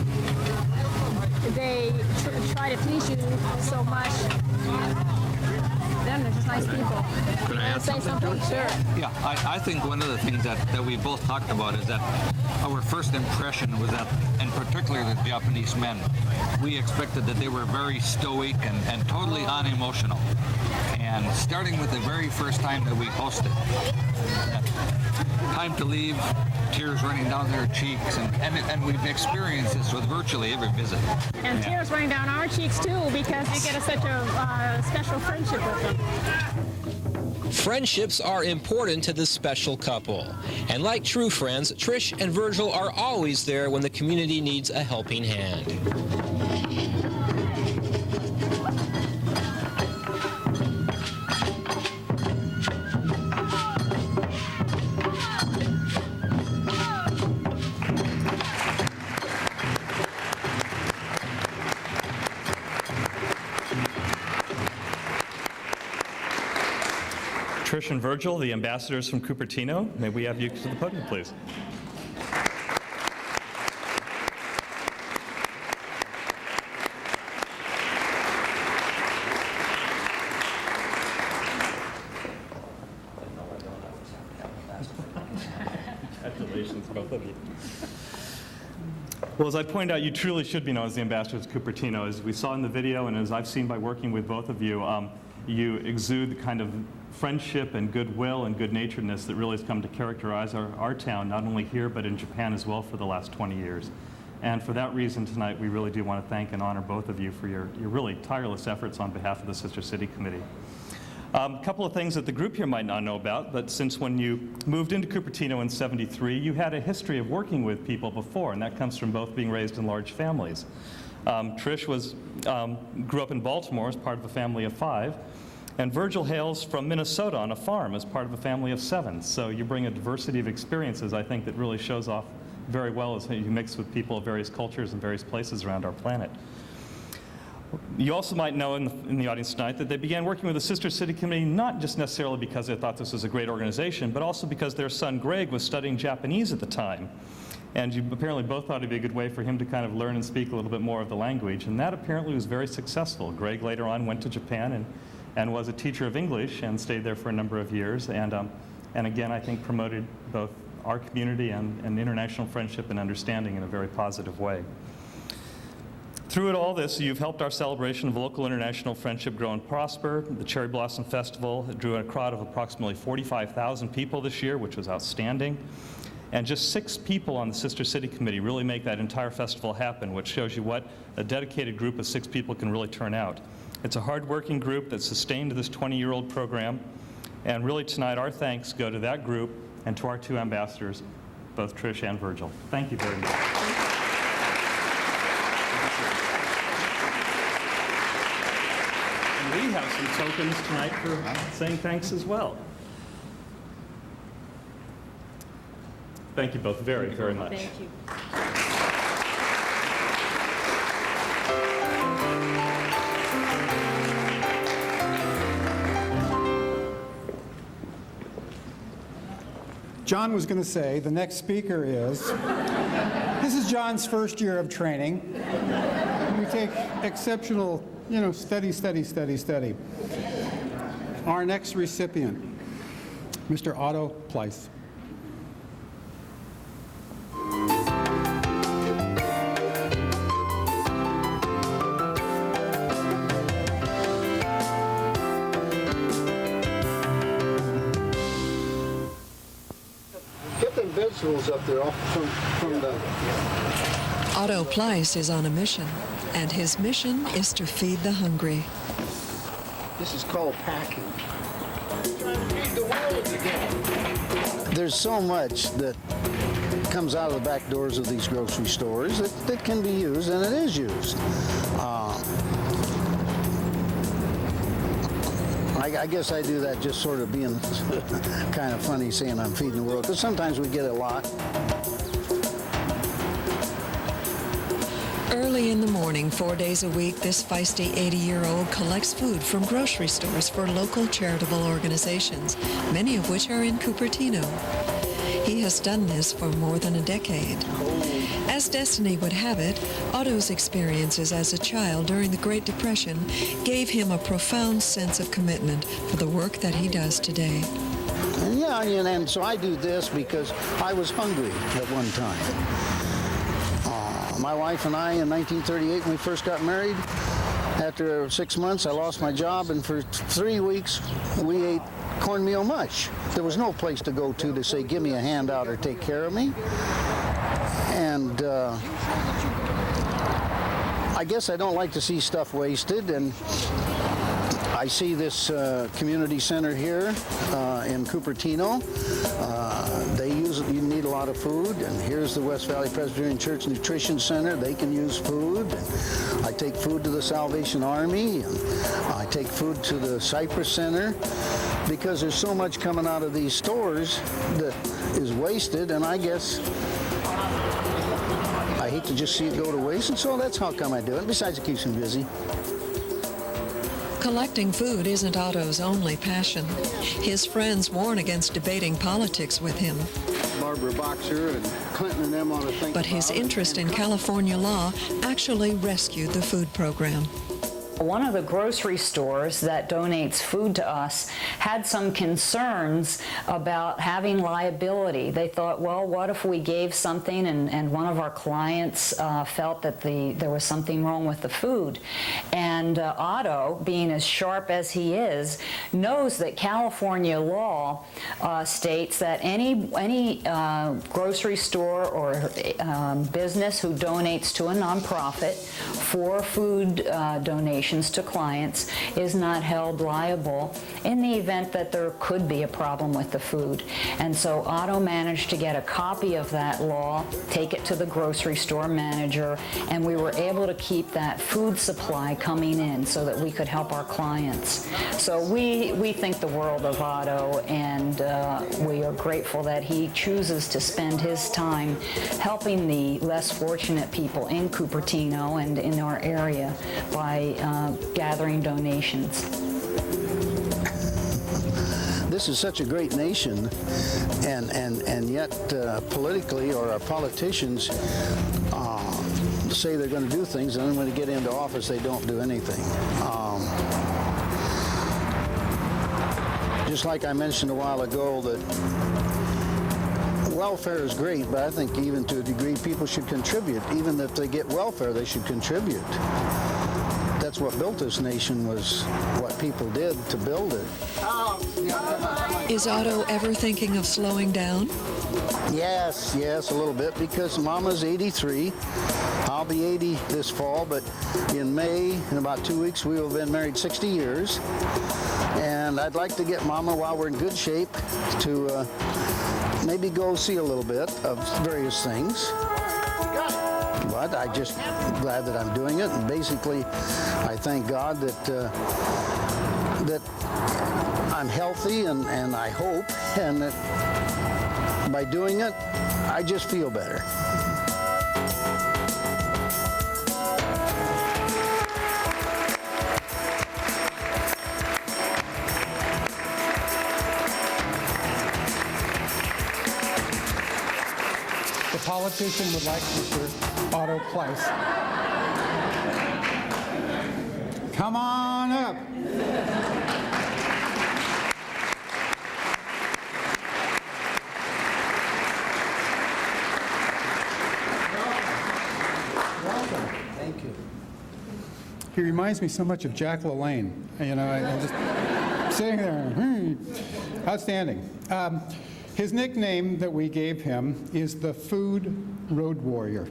Speaker 15: try to please you so much. They're just nice people.
Speaker 16: Could I add
Speaker 15: say something? Sure.
Speaker 16: Yeah, I think one of the things that we both talked about is that our first impression was that, and particularly the Japanese men, we expected that they were very stoic and totally unemotional. And starting with the very first time that we hosted, time to leave, tears running down their cheeks, and we've experienced this with virtually every visit.
Speaker 15: And tears running down our cheeks too, because we get such a special friendship with them.
Speaker 5: Friendships are important to this special couple. And like true friends, Trish and Virgil are always there when the community needs a helping hand.
Speaker 14: Trish and Virgil, the ambassadors from Cupertino, may we have you to the podium, please? Congratulations, both of you. Well, as I pointed out, you truly should be known as the ambassadors of Cupertino. As we saw in the video and as I've seen by working with both of you, you exude the kind of friendship and goodwill and good-naturedness that really has come to characterize our town, not only here but in Japan as well for the last 20 years. And for that reason tonight, we really do want to thank and honor both of you for your really tireless efforts on behalf of the Sister City Committee. A couple of things that the group here might not know about, but since when you moved into Cupertino in '73, you had a history of working with people before, and that comes from both being raised in large families. Trish grew up in Baltimore as part of a family of 5, and Virgil hails from Minnesota on a farm as part of a family of 7. So you bring a diversity of experiences, I think, that really shows off very well as you mix with people of various cultures and various places around our planet. You also might know in the audience tonight that they began working with the Sister City Committee not just necessarily because they thought this was a great organization, but also because their son Greg was studying Japanese at the time. And you apparently both thought it'd be a good way for him to kind of learn and speak a little bit more of the language. And that apparently was very successful. Greg later on went to Japan and was a teacher of English and stayed there for a number of years. And again, I think promoted both our community and international friendship and understanding in a very positive way. Through it all this, you've helped our celebration of local international friendship grow and prosper. The Cherry Blossom Festival drew a crowd of approximately 45,000 people this year, which was outstanding. And just 6 people on the Sister City Committee really make that entire festival happen, which shows you what a dedicated group of 6 people can really turn out. It's a hard-working group that sustained this 20-year-old program. And really tonight, our thanks go to that group and to our 2 ambassadors, both Trish and Virgil. Thank you very much. We have some tokens tonight for saying thanks as well. Thank you both very, very much.
Speaker 10: Thank you.
Speaker 17: John was going to say, the next speaker is, this is John's first year of training. We take exceptional, steady. Our next recipient, Mr. Otto Pleis.
Speaker 18: Get them vegetables up there off from the...
Speaker 7: Otto Pleis is on a mission, and his mission is to feed the hungry.
Speaker 18: This is called packing. There's so much that comes out of the back doors of these grocery stores that can be used, and it is used. I guess I do that just sort of being kind of funny saying I'm feeding the world, because sometimes we get a lot.
Speaker 7: Early in the morning, 4 days a week, this feisty 80-year-old collects food from grocery stores for local charitable organizations, many of which are in Cupertino. He has done this for more than a decade. As destiny would have it, Otto's experiences as a child during the Great Depression gave him a profound sense of commitment for the work that he does today.
Speaker 18: Yeah, and so I do this because I was hungry at one time. My wife and I, in 1938, when we first got married, after 6 months, I lost my job, and for 3 weeks, we ate cornmeal mush. There was no place to go to say, give me a handout or take care of me. And I guess I don't like to see stuff wasted, and I see this community center here in Cupertino. You need a lot of food, and here's the West Valley Presbyterian Church Nutrition Center. They can use food. And I take food to the Salvation Army, and I take food to the Cypress Center, because there's so much coming out of these stores that is wasted, and I guess I hate to just see it go to waste, and so that's how come I do it. Besides, it keeps me busy.
Speaker 7: Collecting food isn't Otto's only passion. His friends warn against debating politics with him.
Speaker 18: Barbara Boxer and Clinton and them on a thing.
Speaker 7: But his interest in California law actually rescued the food program.
Speaker 19: One of the grocery stores that donates food to us had some concerns about having liability. They thought, well, what if we gave something and one of our clients felt that there was something wrong with the food? And Otto, being as sharp as he is, knows that California law states that any grocery store or business who donates to a nonprofit for food donations to clients is not held liable in the event that there could be a problem with the food. And so Otto managed to get a copy of that law, take it to the grocery store manager, and we were able to keep that food supply coming in so that we could help our clients. So we think the world of Otto, and we are grateful that he chooses to spend his time helping the less fortunate people in Cupertino and in our area by gathering donations.
Speaker 18: This is such a great nation, and yet politically, or our politicians say they're going to do things, and then when they get into office, they don't do anything. Just like I mentioned a while ago, that welfare is great, but I think even to a degree people should contribute. Even if they get welfare, they should contribute. That's what built this nation, was what people did to build it.
Speaker 7: Is Otto ever thinking of slowing down?
Speaker 18: Yes, a little bit, because Mama's 83. I'll be 80 this fall, but in May, in about 2 weeks, we will have been married 60 years. And I'd like to get Mama, while we're in good shape, to maybe go see a little bit of various things. But I'm just glad that I'm doing it, and basically I thank God that I'm healthy, and I hope, and that by doing it, I just feel better.
Speaker 17: The politician would like Mr. Otto Pleis. Come on up. Welcome. Thank you. He reminds me so much of Jack LaLanne. You know, I'm just sitting there. Outstanding. His nickname that we gave him is the Food Road Warrior.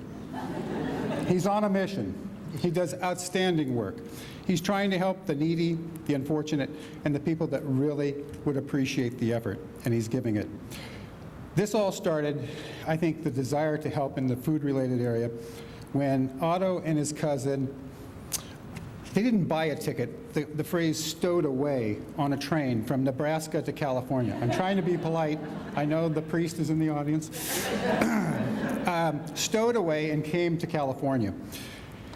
Speaker 17: He's on a mission. He does outstanding work. He's trying to help the needy, the unfortunate, and the people that really would appreciate the effort, and he's giving it. This all started, I think, the desire to help in the food-related area when Otto and his cousin, they didn't buy a ticket. The phrase stowed away on a train from Nebraska to California. I'm trying to be polite. I know the priest is in the audience. Stowed away and came to California.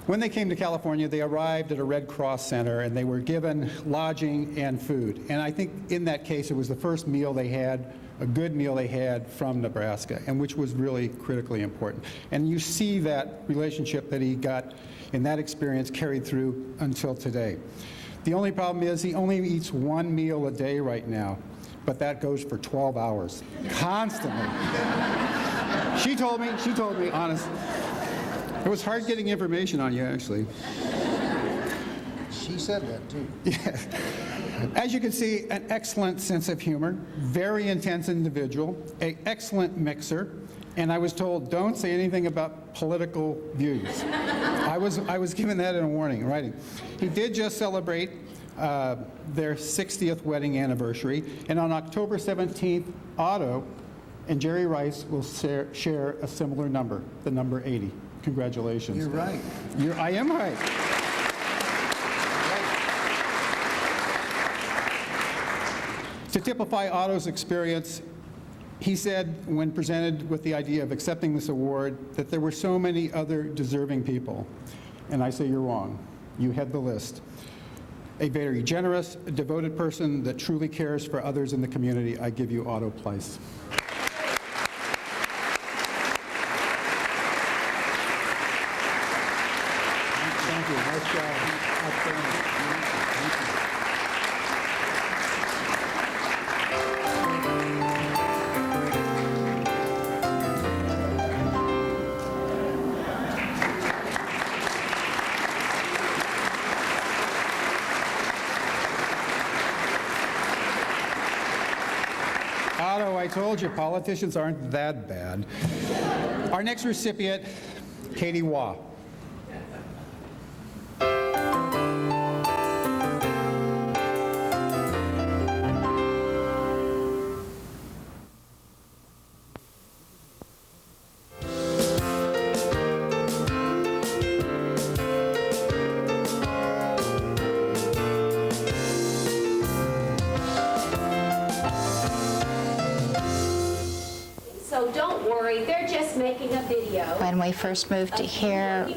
Speaker 17: When they came to California, they arrived at a Red Cross center, and they were given lodging and food. And I think in that case, it was the first meal they had, a good meal they had from Nebraska, and which was really critically important. And you see that relationship that he got in that experience carried through until today. The only problem is he only eats one meal a day right now, but that goes for 12 hours, constantly. She told me, honest. It was hard getting information on you, actually.
Speaker 18: She said that, too.
Speaker 17: Yeah. As you can see, an excellent sense of humor, very intense individual, an excellent mixer, and I was told, don't say anything about political views. I was given that in a warning in writing. He did just celebrate their 60th wedding anniversary, and on October 17th, Otto and Jerry Rice will share a similar number, the number 80. Congratulations.
Speaker 18: You're right.
Speaker 17: I am right. To typify Otto's experience, he said, when presented with the idea of accepting this award, that there were so many other deserving people. And I say you're wrong. You had the list. A very generous, devoted person that truly cares for others in the community. I give you Otto Pleis. Thank you. Nice job. Outstanding. I told you, politicians aren't that bad. Our next recipient, Katie Waugh.
Speaker 20: So don't worry, they're just making a video.
Speaker 21: When we first moved to here,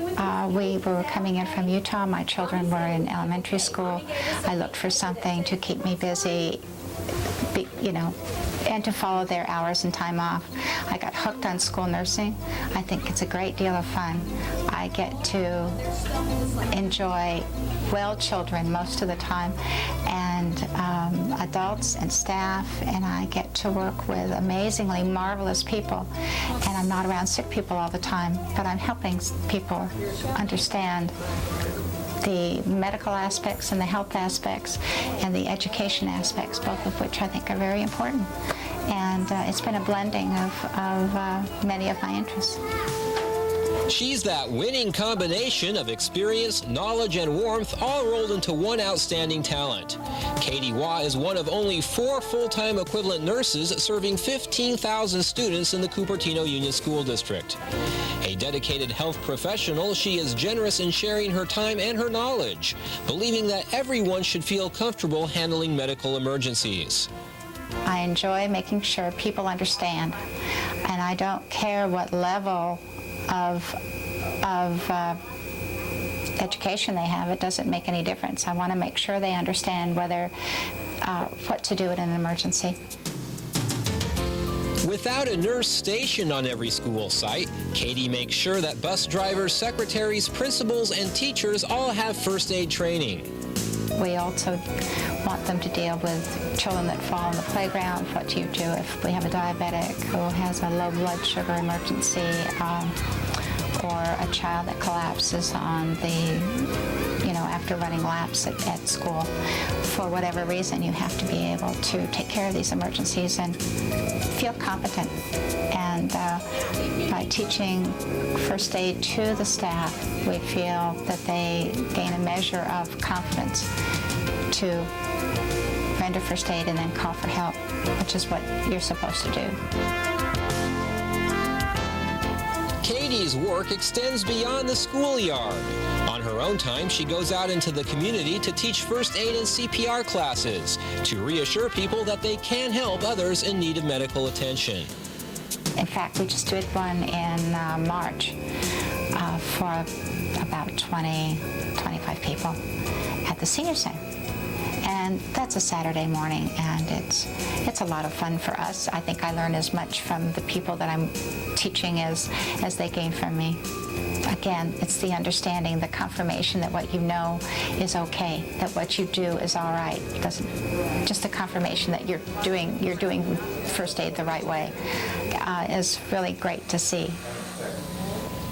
Speaker 21: we were coming in from Utah. My children were in elementary school. I looked for something to keep me busy, and to follow their hours and time off. I got hooked on school nursing. I think it's a great deal of fun. I get to enjoy well children most of the time, and adults and staff, and I get to work with amazingly marvelous people. And I'm not around sick people all the time, but I'm helping people understand the medical aspects and the health aspects and the education aspects, both of which I think are very important. And it's been a blending of many of my interests.
Speaker 5: She's that winning combination of experience, knowledge, and warmth all rolled into one outstanding talent. Katie Waugh is one of only 4 full-time equivalent nurses serving 15,000 students in the Cupertino Union School District. A dedicated health professional, she is generous in sharing her time and her knowledge, believing that everyone should feel comfortable handling medical emergencies.
Speaker 21: I enjoy making sure people understand, and I don't care what level of education they have. It doesn't make any difference. I want to make sure they understand what to do in an emergency.
Speaker 5: Without a nurse stationed on every school site, Katie makes sure that bus drivers, secretaries, principals, and teachers all have first aid training.
Speaker 21: We also want them to deal with children that fall on the playground. What do you do if we have a diabetic who has a low blood sugar emergency, or a child that collapses on after running laps at school? For whatever reason, you have to be able to take care of these emergencies and feel competent. And by teaching first aid to the staff, we feel that they gain a measure of confidence to render first aid and then call for help, which is what you're supposed to do.
Speaker 5: Katie's work extends beyond the schoolyard. On her own time, she goes out into the community to teach first aid and CPR classes to reassure people that they can help others in need of medical attention.
Speaker 21: In fact, we just did one in March for about 25 people at the senior center. And that's a Saturday morning, and it's a lot of fun for us. I think I learn as much from the people that I'm teaching as they gain from me. Again, it's the understanding, the confirmation that what you know is okay, that what you do is all right. Just the confirmation that you're doing first aid the right way is really great to see.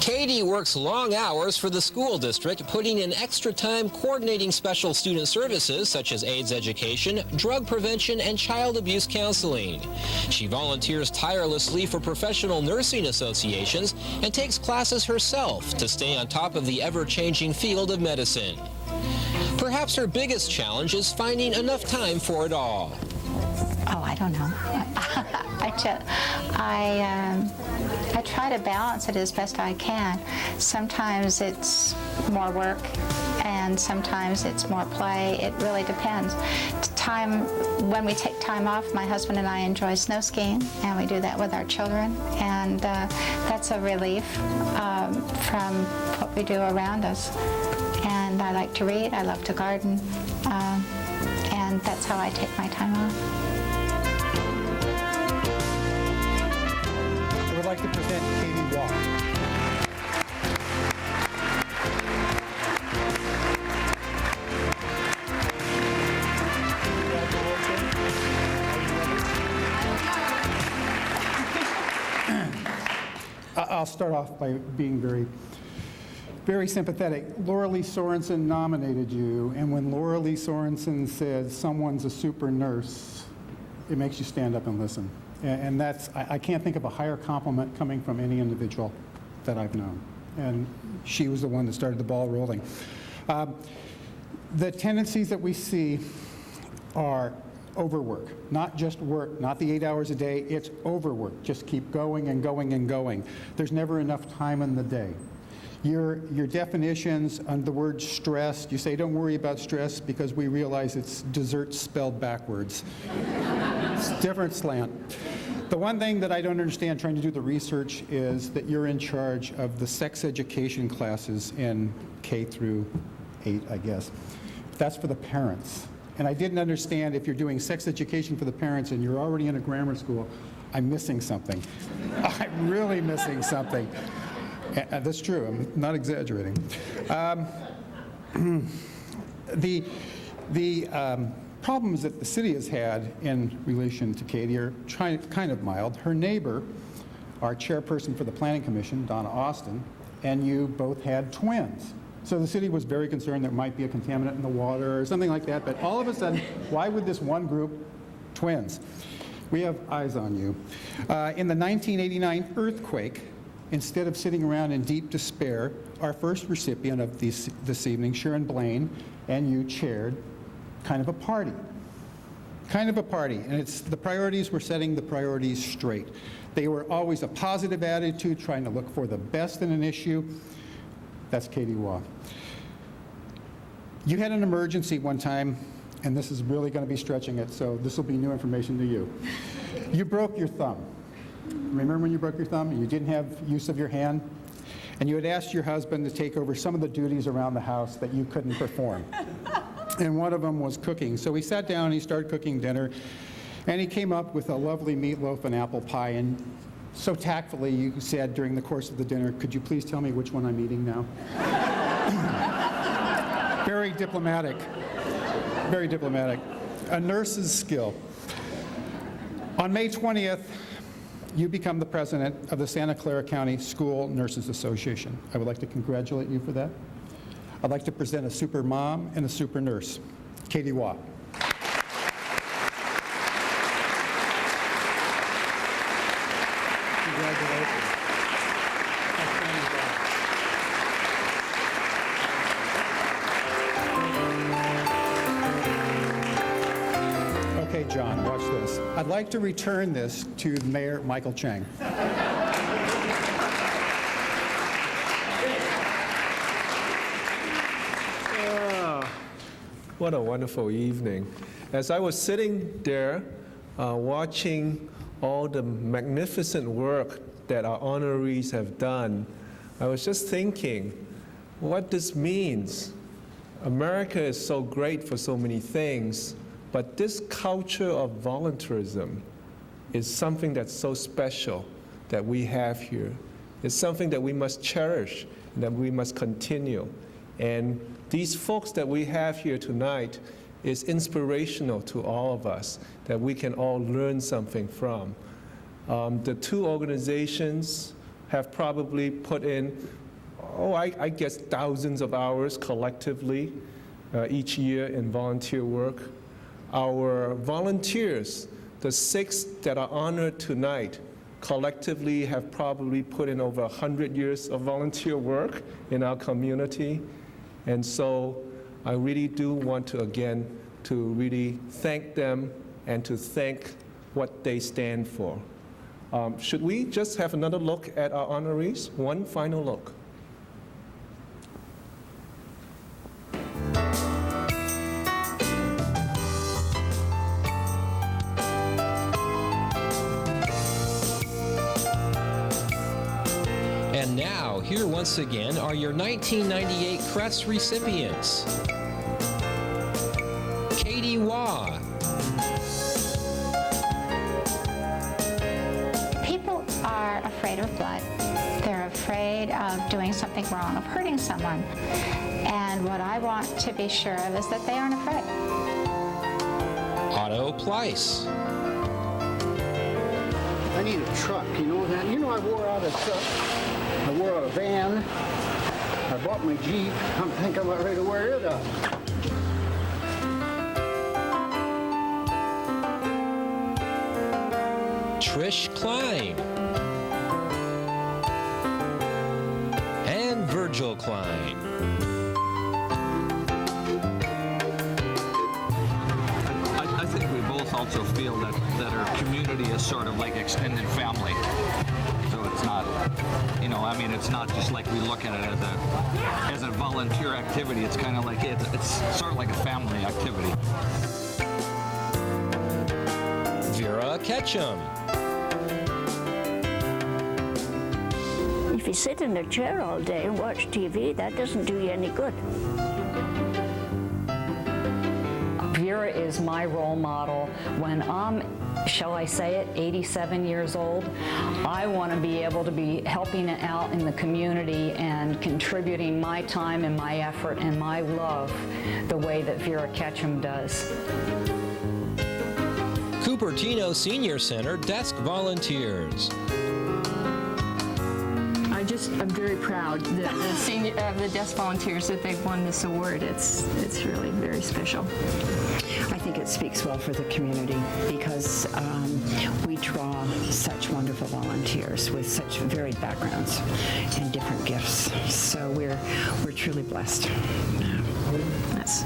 Speaker 5: Katie works long hours for the school district, putting in extra time coordinating special student services such as AIDS education, drug prevention, and child abuse counseling. She volunteers tirelessly for professional nursing associations and takes classes herself to stay on top of the ever-changing field of medicine. Perhaps her biggest challenge is finding enough time for it all.
Speaker 21: Oh, I don't know. I try to balance it as best I can. Sometimes it's more work, and sometimes it's more play. It really depends. When we take time off, my husband and I enjoy snow skiing, and we do that with our children, and that's a relief from what we do around us. And I like to read. I love to garden, and that's how I take my time off.
Speaker 17: I would like to present Katie Waugh. I'll start off by being very, very sympathetic. Laura Lee Sorensen nominated you, and when Laura Lee Sorensen says someone's a super nurse, it makes you stand up and listen. And that's, I can't think of a higher compliment coming from any individual that I've known. And she was the one that started the ball rolling. The tendencies that we see are overwork, not just work, not the 8 hours a day, it's overwork. Just keep going and going and going. There's never enough time in the day. Your definitions on the word stress, you say don't worry about stress because we realize it's dessert spelled backwards. It's a different slant. The one thing that I don't understand trying to do the research is that you're in charge of the sex education classes in K through 8, I guess. That's for the parents. And I didn't understand if you're doing sex education for the parents and you're already in a grammar school, I'm missing something. I'm really missing something. That's true, I'm not exaggerating. The problems that the city has had in relation to Katie are kind of mild. Her neighbor, our chairperson for the Planning Commission, Donna Austin, and you both had twins. So the city was very concerned there might be a contaminant in the water or something like that, but all of a sudden, why would this one group, twins? We have eyes on you. In the 1989 earthquake, instead of sitting around in deep despair, our first recipient of this evening, Sharon, Blaine, and you chaired kind of a party. Kind of a party, and it's the priorities, we're setting the priorities straight. They were always a positive attitude, trying to look for the best in an issue. That's Katie Waugh. You had an emergency one time, and this is really going to be stretching it, so this will be new information to you. You broke your thumb. Remember when you broke your thumb and you didn't have use of your hand? And you had asked your husband to take over some of the duties around the house that you couldn't perform. And one of them was cooking. So he sat down and he started cooking dinner, and he came up with a lovely meatloaf and apple pie, and so tactfully you said during the course of the dinner, could you please tell me which one I'm eating now? Very diplomatic. Very diplomatic. A nurse's skill. On May 20th, you become the president of the Santa Clara County School Nurses Association. I would like to congratulate you for that. I'd like to present a super mom and a super nurse, Katie Waugh. Congratulations. Okay, John, watch this. I'd like to return this to Mayor Michael Chang.
Speaker 2: What a wonderful evening. As I was sitting there watching all the magnificent work that our honorees have done, I was just thinking what this means. America is so great for so many things, but this culture of volunteerism is something that's so special that we have here. It's something that we must cherish and that we must continue. And these folks that we have here tonight is inspirational to all of us, that we can all learn something from. The two organizations have probably put in, I guess thousands of hours collectively each year in volunteer work. Our volunteers, the 6 that are honored tonight, collectively have probably put in over 100 years of volunteer work in our community. And so I really do want to, again, to really thank them and to thank what they stand for. Should we just have another look at our honorees? One final look.
Speaker 5: And now, here once again are your 1998 CREST recipients. Katie Waugh.
Speaker 1: People are afraid of blood. They're afraid of doing something wrong, of hurting someone. And what I want to be sure of is that they aren't afraid.
Speaker 5: Otto Pleis.
Speaker 18: I need a truck, you know that? You know I wore out a truck. I wore out a van. I bought my Jeep. I'm thinking about ready to wear it out.
Speaker 5: Trish Klein, and Virgil Klein.
Speaker 16: I think we both also feel that our community is sort of like extended family. So it's not, you know, I mean, it's not just like we look at it as a volunteer activity. It's kind of like, it's sort of like a family activity.
Speaker 5: Vera Ketchum.
Speaker 13: If you sit in a chair all day and watch TV, that doesn't do you any good.
Speaker 19: Vera is my role model. When I'm, shall I say it, 87 years old, I want to be able to be helping out in the community and contributing my time and my effort and my love the way that Vera Ketchum does.
Speaker 5: Cupertino Senior Center desk volunteers.
Speaker 10: I'm very proud that the desk volunteers that they've won this award. It's really very special.
Speaker 11: I think it speaks well for the community because we draw such wonderful volunteers with such varied backgrounds and different gifts. So we're truly blessed.
Speaker 10: Yes.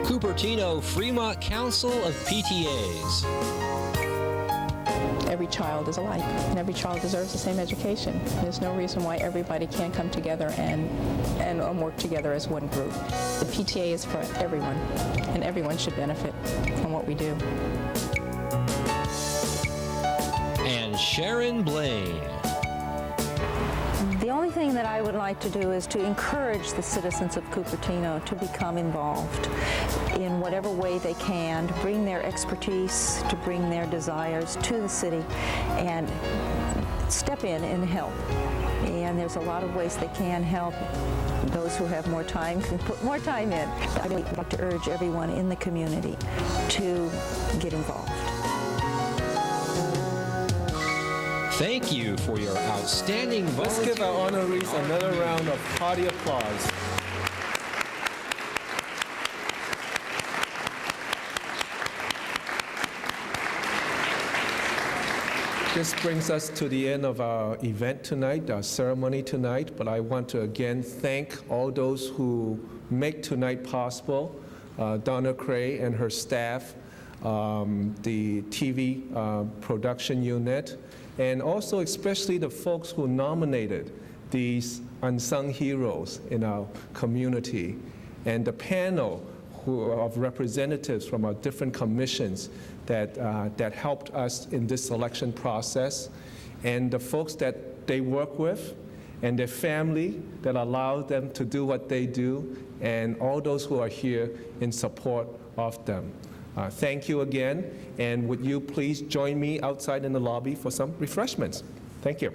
Speaker 5: Cupertino-Fremont Council of PTAs.
Speaker 8: Every child is alike, and every child deserves the same education. There's no reason why everybody can't come together and work together as one group. The PTA is for everyone, and everyone should benefit from what we do.
Speaker 5: And Sharon Blaine.
Speaker 4: The only thing that I would like to do is to encourage the citizens of Cupertino to become involved in whatever way they can, to bring their expertise, to bring their desires to the city and step in and help. And there's a lot of ways they can help. Those who have more time can put more time in. I would like to urge everyone in the community to get involved.
Speaker 5: Thank you for your outstanding volunteer.
Speaker 2: Let's give our honorees another round of hearty applause. This brings us to the end of our event tonight, our ceremony tonight, but I want to again thank all those who make tonight possible, Donna Cray and her staff, the TV production unit, and also especially the folks who nominated these unsung heroes in our community, and the panel of representatives from our different commissions that helped us in this selection process, and the folks that they work with, and their family that allowed them to do what they do, and all those who are here in support of them. Thank you again, and would you please join me outside in the lobby for some refreshments? Thank you.